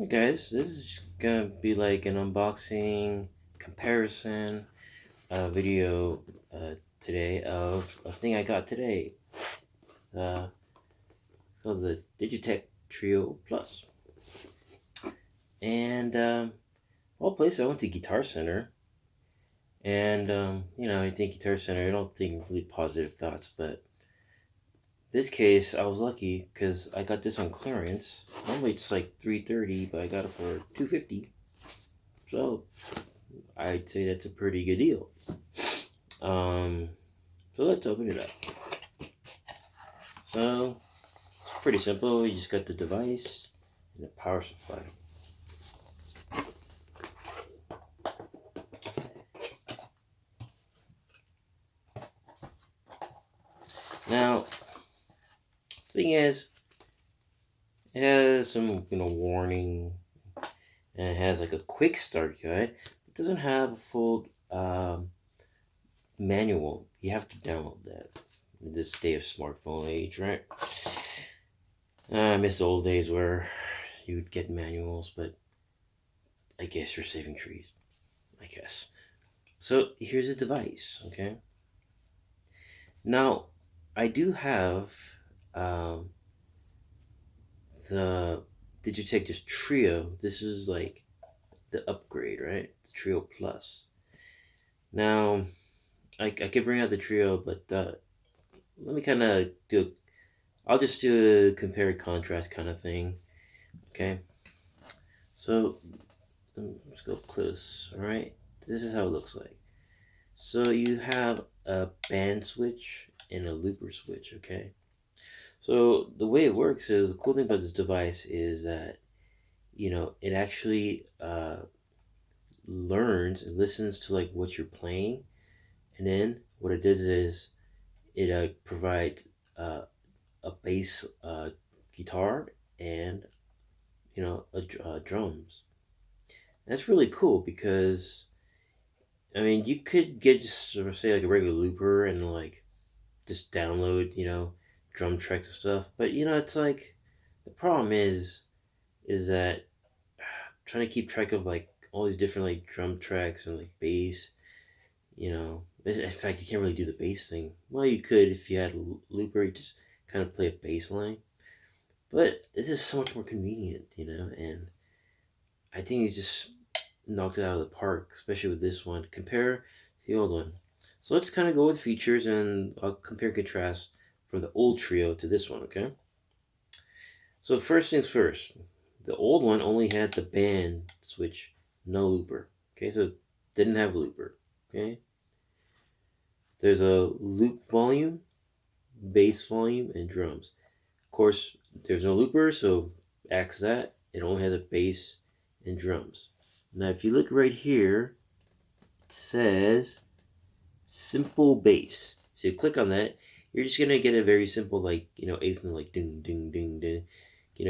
Hey guys, this is gonna be like an unboxing comparison video today of a thing I got today. Uh, called the Digitech Trio Plus. And all place I went to Guitar Center, and I think Guitar Center. I don't think really positive thoughts, but this case I was lucky because I got this on clearance. Normally it's like $330, but I got it for $250. So I'd say that's a pretty good deal. Um, so let's open it up. So it's pretty simple. You just got the device and the power supply. Now, thing is, it has some warning, and it has like a quick start guide. It doesn't have a full manual. You have to download that in this day of smartphone age, right? I miss the old days where you would get manuals, but I guess you're saving trees. I guess. So here's a device, okay? Now, I do have um, the Digitech this Trio. This is like the upgrade, right? The Trio Plus. Now, I could bring out the Trio, but let me kind of do. I'll just do a compare contrast kind of thing, okay? So let's go close. All right, this is how it looks like. So you have a band switch and a looper switch, okay? So the way it works is the cool thing about this device is that it actually learns and listens to like what you're playing, and then what it does is it provides a bass guitar and drums. And that's really cool because I mean you could get just sort of say like a regular looper and like just download drum tracks and stuff, but it's like the problem is that trying to keep track of like all these different like drum tracks and like bass. In fact, you can't really do the bass thing. Well, you could if you had a looper, you just kind of play a bass line. But this is so much more convenient, and I think he just knocked it out of the park, especially with this one. Compare to the old one. So let's kind of go with features and I'll compare and contrast from the old Trio to this one, okay? So first things first, the old one only had the band switch, no looper. Okay, so it didn't have looper. Okay, there's a loop volume, bass volume, and drums. Of course, there's no looper, so axe that. It only has a bass and drums. Now, if you look right here, it says simple bass. So you click on that, you're just gonna get a very simple like eighth and like ding ding ding ding,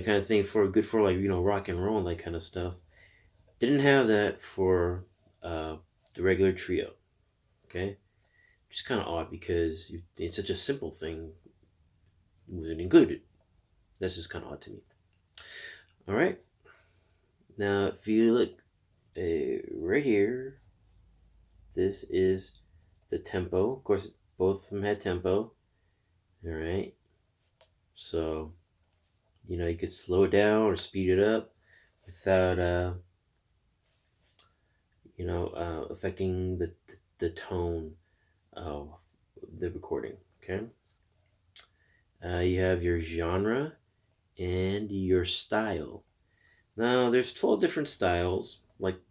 kind of thing for good for like rock and roll and that kind of stuff. Didn't have that for the regular Trio. Okay, which is kind of odd because it's such a simple thing wasn't included. That's just kind of odd to me. All right, now if you look right here, this is the tempo. Of course, both of them had tempo. All right, so you could slow it down or speed it up without affecting the tone of the recording. Okay, you have your genre and your style. Now, there's 12 different styles, like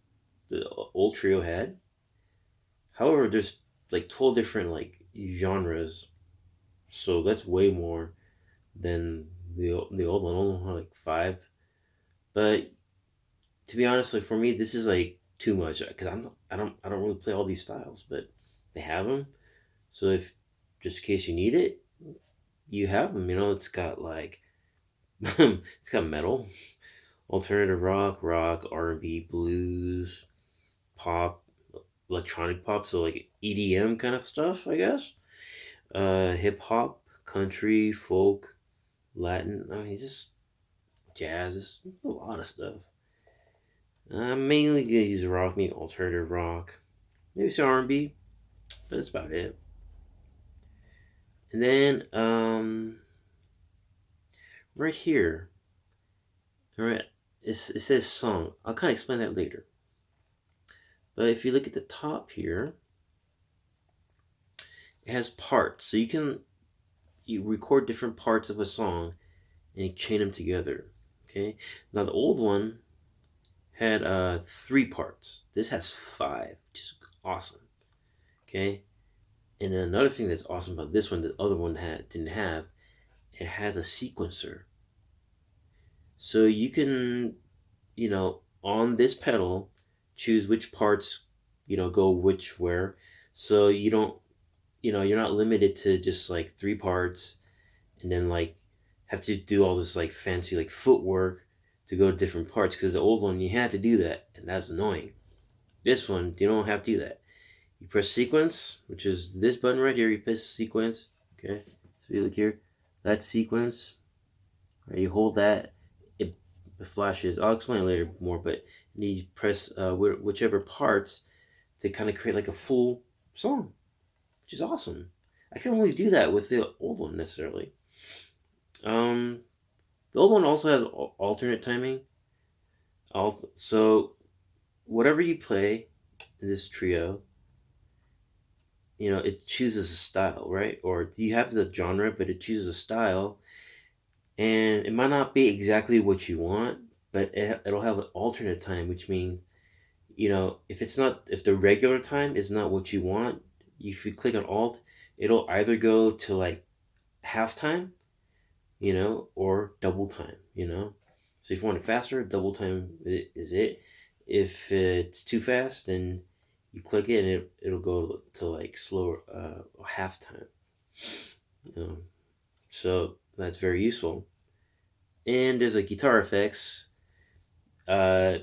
the old Trio had. However, there's like 12 different like genres, so that's way more than the old one. Only had, like five. But to be honest, like for me, this is like too much because I don't really play all these styles, but they have them. So if just in case you need it, you have them. It's got like it's got metal, alternative rock, R&B, blues, pop, electronic pop, so like EDM kind of stuff, I guess. Hip hop, country, folk, Latin. I mean, just jazz, a lot of stuff. I'm mainly gonna use rock, maybe alternative rock, maybe some R&B, but that's about it. And then right here, all right, it says song. I'll kind of explain that later. But if you look at the top here, it has parts, so you record different parts of a song and you chain them together. Okay. Now the old one had three parts. This has five, which is awesome. Okay. And then another thing that's awesome about this one, the other one didn't have, it has a sequencer. So you can, on this pedal, choose which parts, go which where. So you don't, you're not limited to just like three parts and then like have to do all this like fancy like footwork to go to different parts, because the old one you had to do that and that's annoying. This one you don't have to do that. You press sequence, which is this button right here. You press sequence. Okay, so you look here, that's sequence. Right, you hold that, it flashes. I'll explain later more, but you press whichever parts to kind of create like a full song, which is awesome. I can only do that with the old one necessarily. Um, the old one also has alternate timing. So whatever you play in this trio, it chooses a style, right? Or you have the genre, but it chooses a style, and it might not be exactly what you want, but it'll have an alternate time, which means, if the regular time is not what you want, if you click on alt, it'll either go to like halftime, or double time, So if you want it faster, double time is it. If it's too fast, then you click it and it'll go to like slower half time. So that's very useful. And there's like guitar effects. Uh,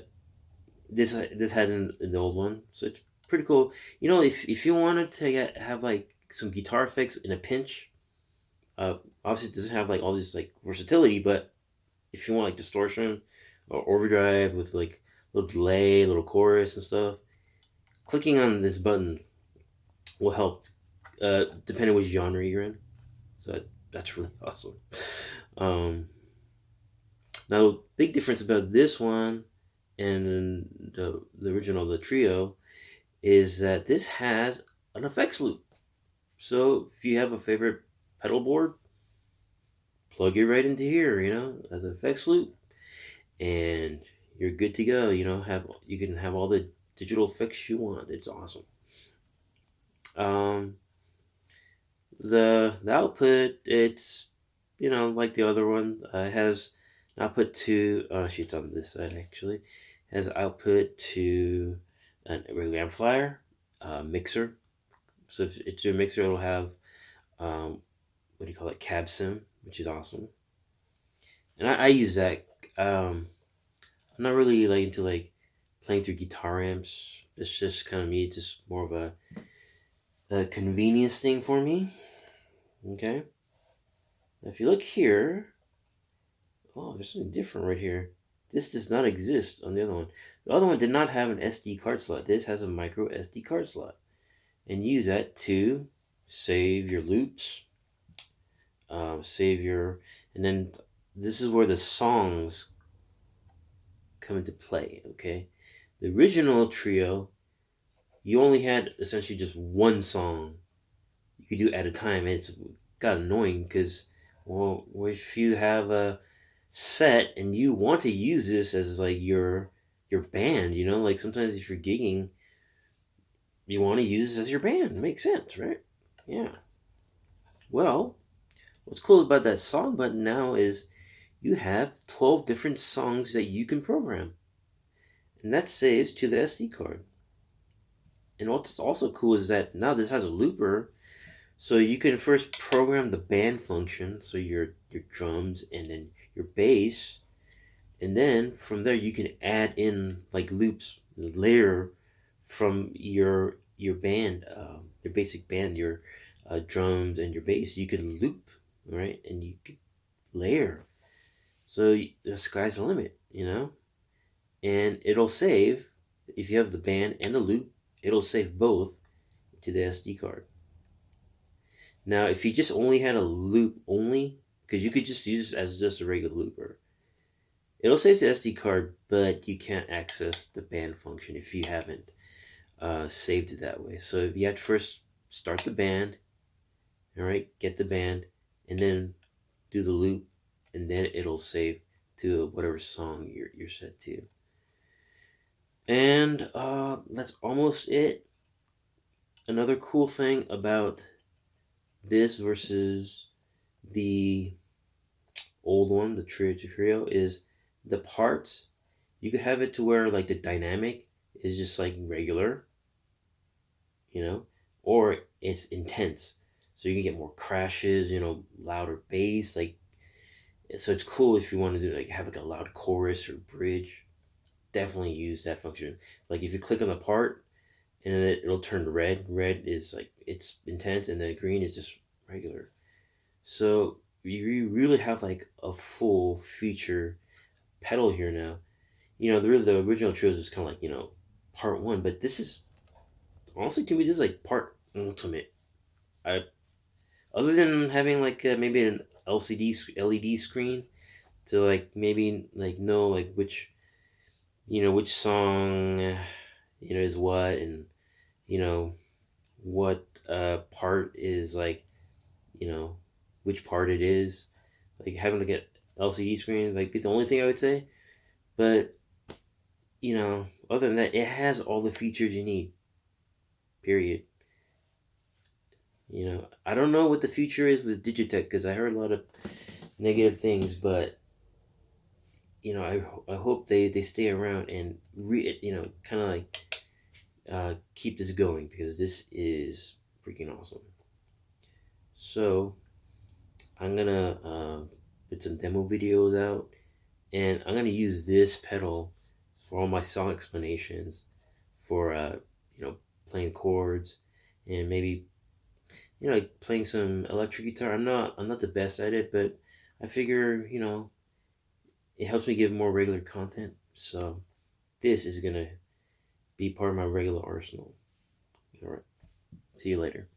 this had in the old one, so it's pretty cool. If you wanted to have like some guitar effects in a pinch, obviously it doesn't have like all this like versatility, but if you want like distortion or overdrive with like a little delay, a little chorus and stuff, clicking on this button will help, depending on which genre you're in. So that's really awesome. Um, Now, the big difference about this one and the original, the trio, is that this has an effects loop. So if you have a favorite pedal board, plug it right into here, as an effects loop, and you're good to go. You can have all the digital effects you want. It's awesome. Um, the output, it's like the other one, it has output to it's on this side actually. It has output to a regular amplifier, mixer. So if it's your mixer, it'll have what do you call it, cab sim, which is awesome. And I use that. I'm not really like into like playing through guitar amps. It's just kind of me, just more of a convenience thing for me. Okay. Now if you look here, oh, there's something different right here. This does not exist on the other one. The other one did not have an SD card slot. This has a micro SD card slot. And use that to save your loops, and then this is where the songs come into play, okay? The original trio, you only had essentially just one song you could do at a time, and it's got annoying because, well, if you have a set and you want to use this as like your band, like sometimes if you're gigging, you want to use this as your band. It makes sense, right? Yeah. Well, what's cool about that song button now is you have 12 different songs that you can program, and that saves to the SD card. And what's also cool is that now this has a looper, so you can first program the band function, so your drums and then your bass, and then from there you can add in like loops layer from your band, your basic band, your drums and your bass. You can loop, right, and you can layer. So the sky's the limit, and it'll save. If you have the band and the loop, it'll save both to the SD card. Now, if you just only had a loop only, because you could just use it as just a regular looper, it'll save the SD card, but you can't access the band function if you haven't saved it that way. So you have to first start the band, all right, get the band, and then do the loop, and then it'll save to whatever song you're set to. And that's almost it. Another cool thing about this versus the old one, the trio to trio, is the parts. You could have it to where like the dynamic is just like regular, you know, or it's intense. So you can get more crashes, louder bass. Like, so it's cool if you want to do like have like a loud chorus or bridge. Definitely use that function. Like if you click on the part and then it'll turn red. Red is like it's intense, and then green is just regular. So you really have like a full feature pedal here now. The original trios is kind of like part one, but this is honestly to me this is like part ultimate. I Other than having like maybe an LED screen to like maybe like know like which song is what, and you know what part is like you know which part it is, like having to get LCD screen like be the only thing I would say. But other than that, it has all the features you need, period. I don't know what the future is with Digitech because I heard a lot of negative things, but I hope they stay around and kind of like keep this going because this is freaking awesome. So I'm gonna put some demo videos out, and I'm gonna use this pedal for all my song explanations, for playing chords, and maybe like playing some electric guitar. I'm not the best at it, but I figure it helps me give more regular content. So this is gonna be part of my regular arsenal. All right, see you later.